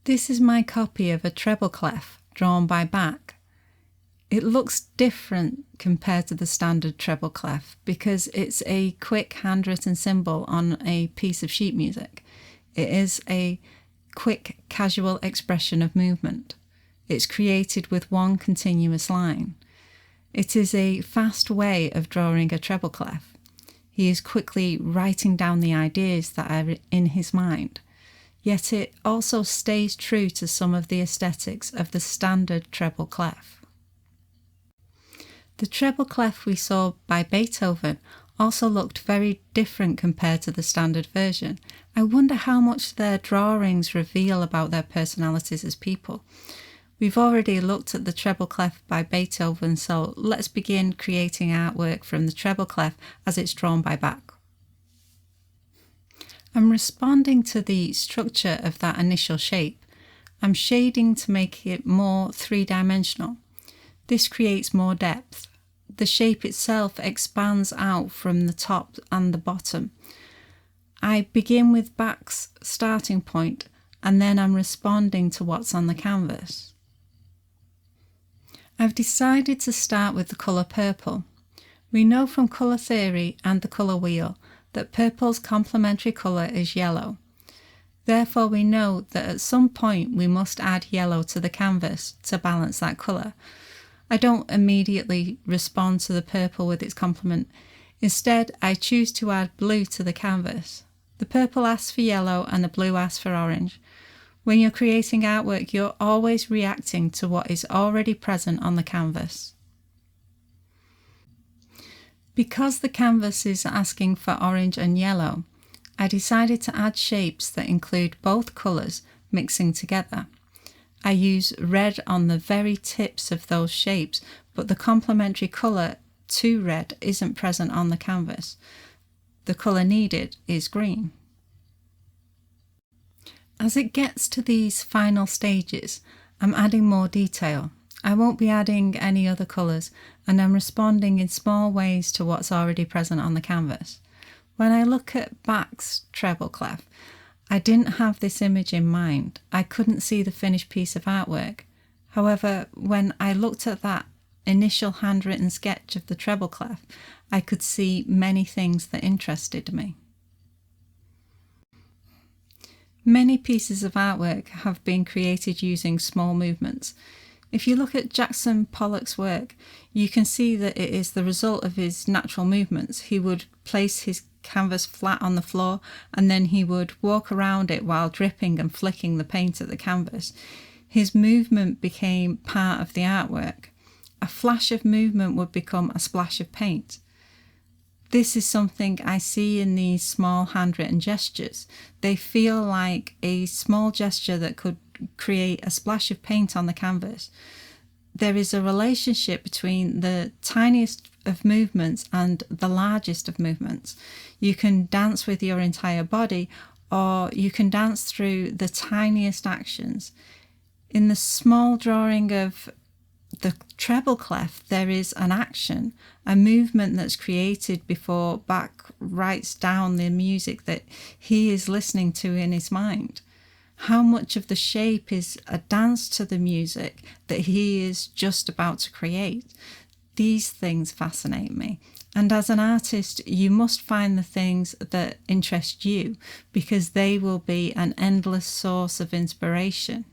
This is my copy of a treble clef drawn by Bach. It looks different compared to the standard treble clef because it's a quick handwritten symbol on a piece of sheet music. It is a quick, casual expression of movement. It's created with one continuous line. It is a fast way of drawing a treble clef. He is quickly writing down the ideas that are in his mind. Yet it also stays true to some of the aesthetics of the standard treble clef. The treble clef we saw by Beethoven also looked very different compared to the standard version. I wonder how much their drawings reveal about their personalities as people. We've already looked at the treble clef by Beethoven, so let's begin creating artwork from the treble clef as it's drawn by Bach. I'm responding to the structure of that initial shape. I'm shading to make it more three-dimensional. This creates more depth. The shape itself expands out from the top and the bottom. I begin with Bach's starting point, and then I'm responding to what's on the canvas. I've decided to start with the colour purple. We know from colour theory and the colour wheel that purple's complementary colour is yellow. Therefore, we know that at some point we must add yellow to the canvas to balance that colour. I don't immediately respond to the purple with its complement. Instead, I choose to add blue to the canvas. The purple asks for yellow and the blue asks for orange. When you're creating artwork, you're always reacting to what is already present on the canvas. Because the canvas is asking for orange and yellow, I decided to add shapes that include both colours mixing together. I use red on the very tips of those shapes, but the complementary colour to red isn't present on the canvas. The colour needed is green. As it gets to these final stages, I'm adding more detail. I won't be adding any other colours, and I'm responding in small ways to what's already present on the canvas. When I look at Bach's treble clef, I didn't have this image in mind. I couldn't see the finished piece of artwork. However, when I looked at that initial handwritten sketch of the treble clef, I could see many things that interested me. Many pieces of artwork have been created using small movements. If you look at Jackson Pollock's work, you can see that it is the result of his natural movements. He would place his canvas flat on the floor and then he would walk around it while dripping and flicking the paint at the canvas. His movement became part of the artwork. A flash of movement would become a splash of paint. This is something I see in these small handwritten gestures. They feel like a small gesture that could create a splash of paint on the canvas. There is a relationship between the tiniest of movements and the largest of movements. You can dance with your entire body, or you can dance through the tiniest actions. In the small drawing of the treble clef, there is an action, a movement that's created before Bach writes down the music that he is listening to in his mind. How much of the shape is a dance to the music that he is just about to create? These things fascinate me. And as an artist, you must find the things that interest you because they will be an endless source of inspiration.